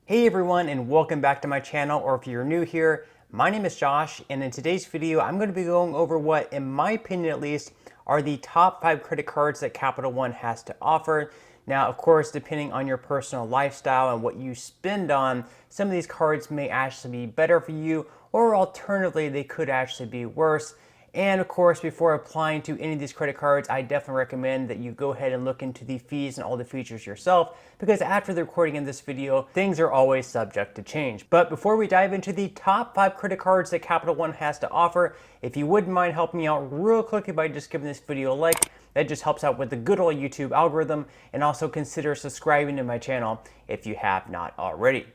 Hey everyone, and welcome back to my channel, or if you're new here, my name is Josh, and in today's video I'm going to be going over what, in my opinion at least, are the top 5 credit cards that Capital One has to offer. Now, of course, depending on your personal lifestyle and what you spend on, some of these cards may actually be better for you, or alternatively they could actually be worse. And of course, before applying to any of these credit cards, I definitely recommend that you go ahead and look into the fees and all the features yourself, because after the recording of this video, things are always subject to change. But before we dive into the top 5 credit cards that Capital One has to offer, if you wouldn't mind helping me out real quickly by just giving this video a like, that just helps out with the good old YouTube algorithm, and also consider subscribing to my channel if you have not already.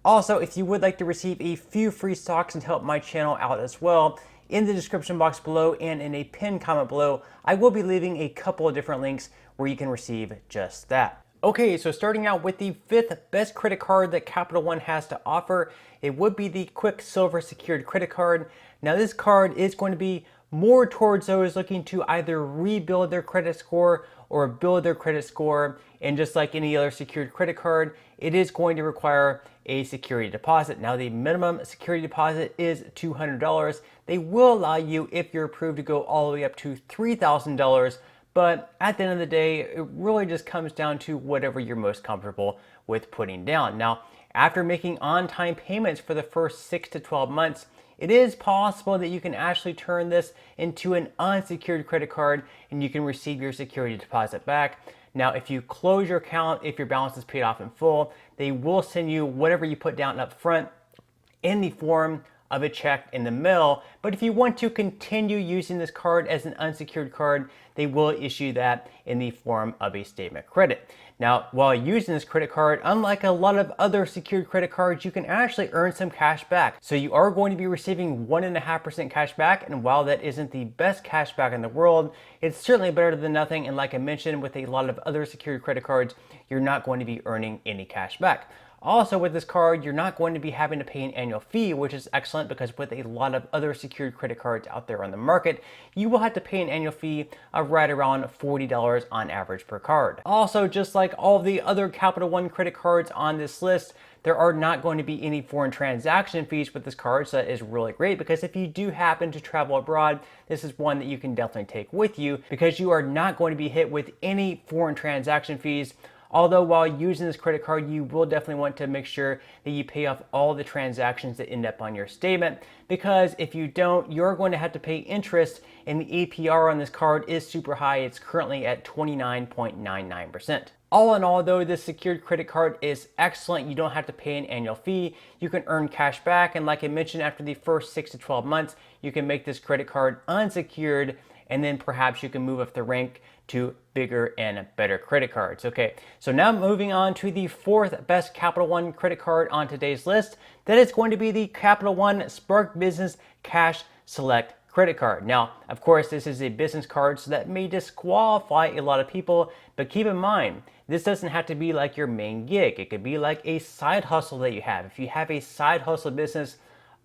Also, if you would like to receive a few free stocks and help my channel out as well, in the description box below and in a pinned comment below, I will be leaving a couple of different links where you can receive just that. Okay, so starting out with the 5th best credit card that Capital One has to offer, it would be the Quicksilver secured credit card. Now this card is going to be more towards those looking to either rebuild their credit score or build their credit score, and just like any other secured credit card, it is going to require a security deposit. Now the minimum security deposit is $200. They will allow you, if you're approved, to go all the way up to $3,000, but at the end of the day, it really just comes down to whatever you're most comfortable with putting down. Now, after making on-time payments for the first 6 to 12 months, it is possible that you can actually turn this into an unsecured credit card and you can receive your security deposit back. Now, if you close your account, if your balance is paid off in full, they will send you whatever you put down up front in the form of a check in the mail. But if you want to continue using this card as an unsecured card, they will issue that in the form of a statement of credit. Now, while using this credit card, unlike a lot of other secured credit cards, you can actually earn some cash back. So you are going to be receiving 1.5% cash back, and while that isn't the best cash back in the world, it's certainly better than nothing. And like I mentioned, with a lot of other secured credit cards, you're not going to be earning any cash back. Also, with this card, you're not going to be having to pay an annual fee, which is excellent, because with a lot of other secured credit cards out there on the market, you will have to pay an annual fee of right around $40 on average per card. Also, just like all of the other Capital One credit cards on this list, there are not going to be any foreign transaction fees with this card, so that is really great, because if you do happen to travel abroad, this is one that you can definitely take with you, because you are not going to be hit with any foreign transaction fees. Although while using this credit card, you will definitely want to make sure that you pay off all the transactions that end up on your statement, because if you don't, you're going to have to pay interest, and the APR on this card is super high. It's currently at 29.99%. All in all, though, this secured credit card is excellent. You don't have to pay an annual fee. You can earn cash back, and like I mentioned, after the first 6 to 12 months, you can make this credit card unsecured, and then perhaps you can move up the rank to bigger and better credit cards. Okay, so now moving on to the 4th best Capital One credit card on today's list. That is going to be the Capital One Spark Business Cash Select credit card. Now, of course, this is a business card, so that may disqualify a lot of people, but keep in mind, this doesn't have to be like your main gig. It could be like a side hustle that you have. If you have a side hustle business,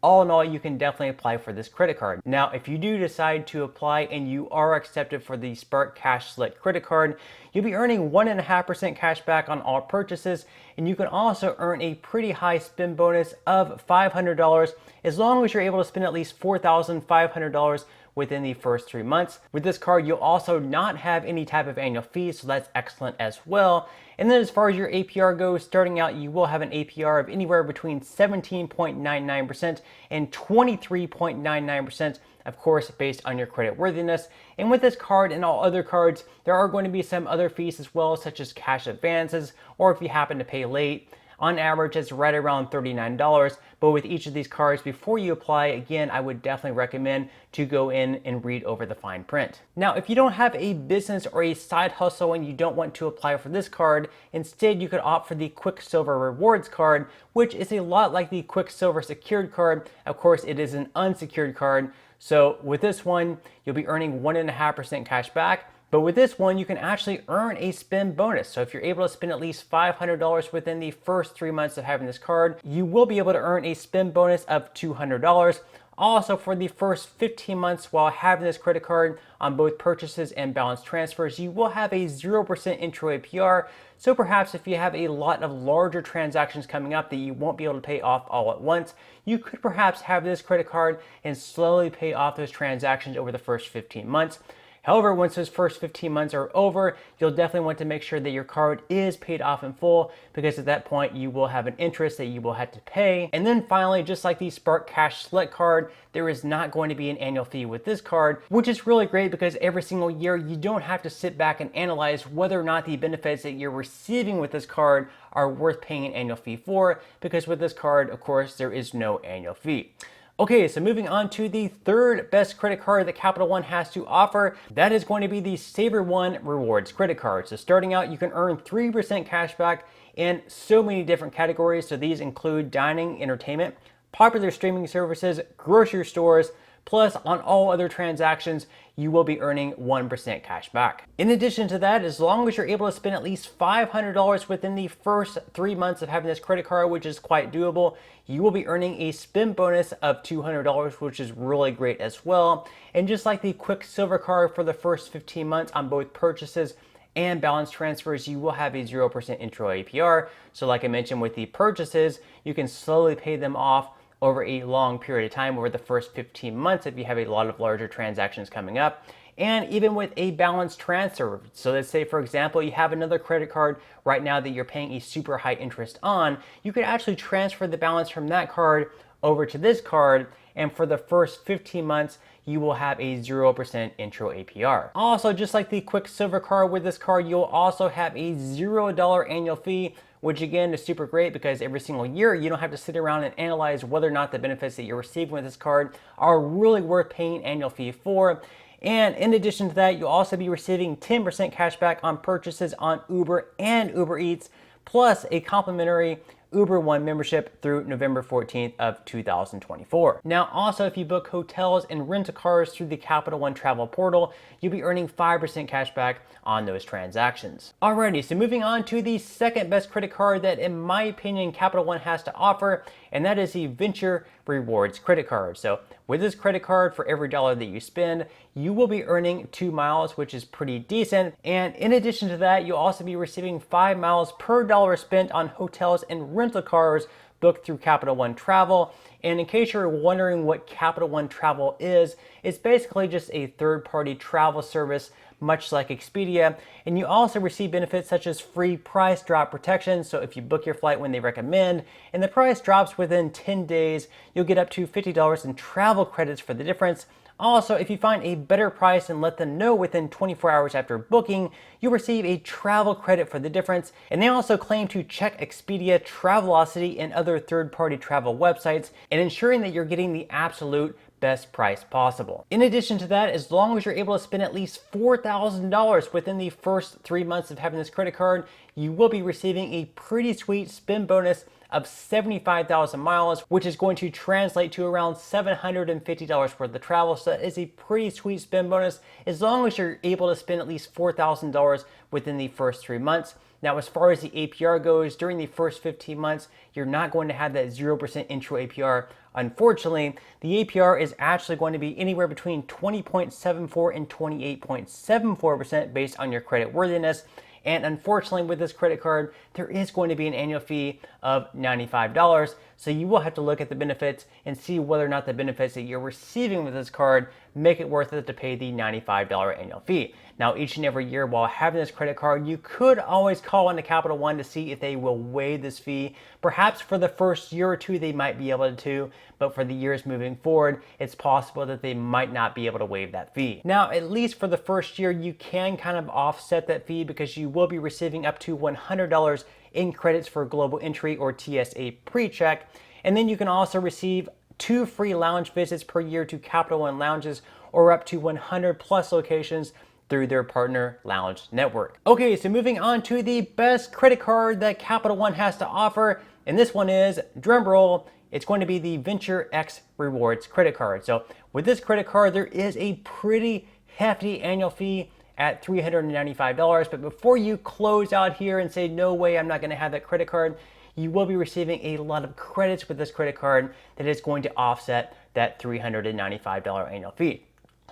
all in all, you can definitely apply for this credit card. Now, if you do decide to apply and you are accepted for the Spark Cash Select credit card, you'll be earning 1.5% cash back on all purchases, and you can also earn a pretty high spend bonus of $500 as long as you're able to spend at least $4,500 within the first 3 months. With this card, you'll also not have any type of annual fee, so that's excellent as well. And then as far as your APR goes, starting out, you will have an APR of anywhere between 17.99% and 23.99%, of course, based on your credit worthiness. And with this card and all other cards, there are going to be some other fees as well, such as cash advances, or if you happen to pay late. On average, it's right around $39, but with each of these cards, before you apply, again, I would definitely recommend to go in and read over the fine print. Now, if you don't have a business or a side hustle and you don't want to apply for this card, instead you could opt for the Quicksilver Rewards card, which is a lot like the Quicksilver secured card. Of course, it is an unsecured card. So with this one, you'll be earning 1.5% cash back. But with this one, you can actually earn a spend bonus. So if you're able to spend at least $500 within the first 3 months of having this card, you will be able to earn a spend bonus of $200. Also, for the first 15 months while having this credit card on both purchases and balance transfers, you will have a 0% intro APR. So perhaps if you have a lot of larger transactions coming up that you won't be able to pay off all at once, you could perhaps have this credit card and slowly pay off those transactions over the first 15 months. However, once those first 15 months are over, you'll definitely want to make sure that your card is paid off in full, because at that point you will have an interest that you will have to pay. And then finally, just like the Spark Cash Select card, there is not going to be an annual fee with this card, which is really great because every single year you don't have to sit back and analyze whether or not the benefits that you're receiving with this card are worth paying an annual fee for, because with this card, of course, there is no annual fee. Okay, so moving on to the third best credit card that Capital One has to offer, that is going to be the Saber One Rewards credit card. So starting out, you can earn 3% cash back in so many different categories. So these include dining, entertainment, popular streaming services, grocery stores, plus on all other transactions, you will be earning 1% cash back. In addition to that, as long as you're able to spend at least $500 within the first 3 months of having this credit card, which is quite doable, you will be earning a spend bonus of $200, which is really great as well. And just like the Quicksilver card for the first 15 months on both purchases and balance transfers, you will have a 0% intro APR. So like I mentioned with the purchases, you can slowly pay them off over a long period of time, over the first 15 months if you have a lot of larger transactions coming up. And even with a balance transfer, so let's say for example, you have another credit card right now that you're paying a super high interest on, you could actually transfer the balance from that card over to this card, and for the first 15 months, you will have a 0% intro APR. Also, just like the Quicksilver card, with this card, you'll also have a $0 annual fee, which again is super great because every single year you don't have to sit around and analyze whether or not the benefits that you're receiving with this card are really worth paying an annual fee for. And in addition to that, you'll also be receiving 10% cash back on purchases on Uber and Uber Eats, plus a complimentary Uber One membership through November 14th of 2024. Now, also, if you book hotels and rent-a-cars through the Capital One travel portal, you'll be earning 5% cash back on those transactions. Alrighty, so moving on to the second best credit card that, in my opinion, Capital One has to offer, and that is the Venture Rewards credit card. So with this credit card, for every dollar that you spend, you will be earning 2 miles, which is pretty decent. And in addition to that, you'll also be receiving 5 miles per dollar spent on hotels and rental cars booked through Capital One Travel. And in case you're wondering what Capital One Travel is, it's basically just a third-party travel service, much like Expedia. And you also receive benefits such as free price drop protection. So if you book your flight when they recommend and the price drops within 10 days, you'll get up to $50 in travel credits for the difference. Also, if you find a better price and let them know within 24 hours after booking, you'll receive a travel credit for the difference. And they also claim to check Expedia, Travelocity, and other third-party travel websites and ensuring that you're getting the absolute best price possible. In addition to that, as long as you're able to spend at least $4,000 within the first 3 months of having this credit card, you will be receiving a pretty sweet spend bonus of 75,000 miles, which is going to translate to around $750 worth of travel. So that is a pretty sweet spend bonus as long as you're able to spend at least $4,000 within the first 3 months. Now, as far as the APR goes, during the first 15 months, you're not going to have that 0% intro APR. Unfortunately, the APR is actually going to be anywhere between 20.74 and 28.74% based on your credit worthiness. And unfortunately, with this credit card, there is going to be an annual fee of $95. So you will have to look at the benefits and see whether or not the benefits that you're receiving with this card make it worth it to pay the $95 annual fee. Now, each and every year while having this credit card, you could always call into Capital One to see if they will waive this fee. Perhaps for the first year or two, they might be able to, but for the years moving forward, it's possible that they might not be able to waive that fee. Now, at least for the first year, you can kind of offset that fee because you will be receiving up to $100 in credits for global entry or TSA pre-check. And then you can also receive 2 free lounge visits per year to Capital One lounges or up to 100 plus locations through their partner lounge network. Okay, so moving on to the best credit card that Capital One has to offer, and this one is, drumroll, it's going to be the Venture X Rewards credit card. So with this credit card, there is a pretty hefty annual fee at $395. But before you close out here and say, no way, I'm not gonna have that credit card, you will be receiving a lot of credits with this credit card that is going to offset that $395 annual fee.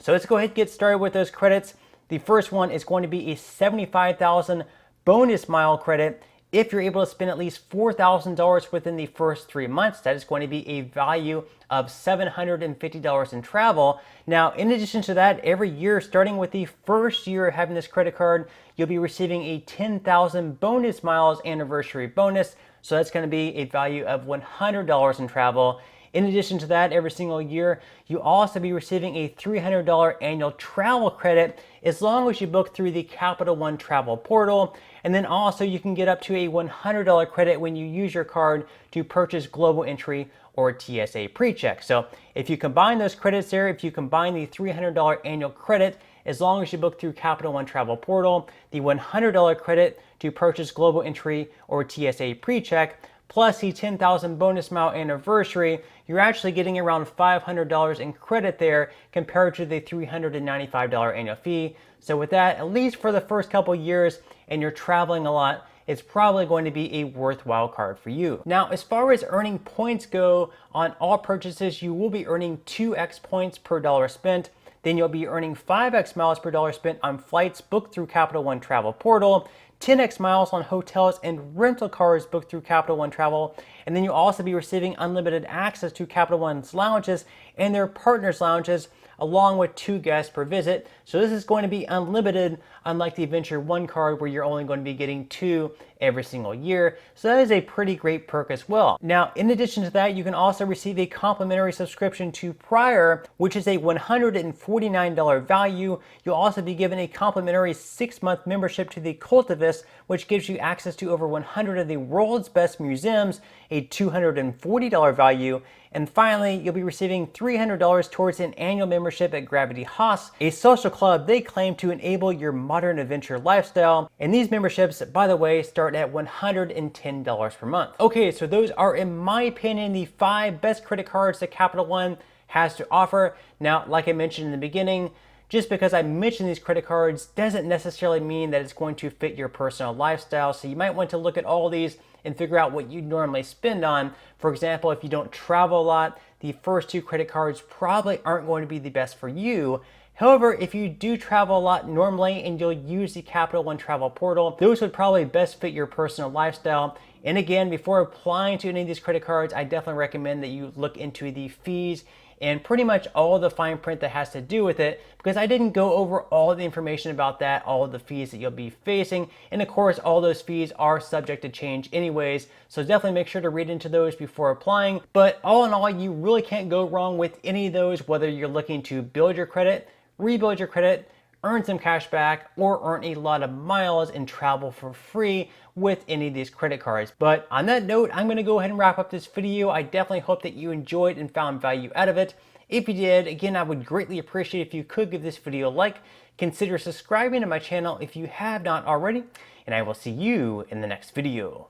So let's go ahead and get started with those credits. The first one is going to be a 75,000 bonus mile credit. If you're able to spend at least $4,000 within the first 3 months, that is going to be a value of $750 in travel. Now, in addition to that, every year, starting with the first year of having this credit card, you'll be receiving a 10,000 bonus miles anniversary bonus. So that's going to be a value of $100 in travel. In addition to that, every single year, you'll also be receiving a $300 annual travel credit as long as you book through the Capital One travel portal. And then also you can get up to a $100 credit when you use your card to purchase global entry or TSA PreCheck. So if you combine those credits there, if you combine the $300 annual credit, as long as you book through Capital One travel portal, the $100 credit to purchase global entry or TSA PreCheck, plus the 10,000 bonus mile anniversary, you're actually getting around $500 in credit there compared to the $395 annual fee. So with that, at least for the first couple years and you're traveling a lot, it's probably going to be a worthwhile card for you. Now, as far as earning points go, on all purchases, you will be earning 2x points per dollar spent. Then you'll be earning 5x miles per dollar spent on flights booked through Capital One travel portal, 10x miles on hotels and rental cars booked through Capital One Travel, and then you'll also be receiving unlimited access to Capital One's lounges and their partners' lounges, along with 2 guests per visit. So this is going to be unlimited, unlike the Adventure One card where you're only going to be getting 2 every single year. So that is a pretty great perk as well. Now, in addition to that, you can also receive a complimentary subscription to Prior, which is a $149 value. You'll also be given a complimentary 6-month membership to the Cultivist, which gives you access to over 100 of the world's best museums, a $240 value. And finally, you'll be receiving $300 towards an annual membership at Gravity Haus, a social club they claim to enable your modern adventure lifestyle. And these memberships, by the way, start at $110 per month. Okay, so those are, in my opinion, the 5 best credit cards that Capital One has to offer. Now, like I mentioned in the beginning, just because I mentioned these credit cards doesn't necessarily mean that it's going to fit your personal lifestyle. So you might want to look at all these and figure out what you normally spend on. For example, if you don't travel a lot, the first 2 credit cards probably aren't going to be the best for you. However, if you do travel a lot normally and you'll use the Capital One travel portal, those would probably best fit your personal lifestyle. And again, before applying to any of these credit cards, I definitely recommend that you look into the fees and pretty much all the fine print that has to do with it, because I didn't go over all the information about that, all of the fees that you'll be facing. And of course, all those fees are subject to change anyways. So definitely make sure to read into those before applying. But all in all, you really can't go wrong with any of those, whether you're looking to build your credit, rebuild your credit, earn some cash back, or earn a lot of miles and travel for free with any of these credit cards. But on that note, I'm gonna go ahead and wrap up this video. I definitely hope that you enjoyed and found value out of it. If you did, again, I would greatly appreciate if you could give this video a like, consider subscribing to my channel if you have not already, and I will see you in the next video.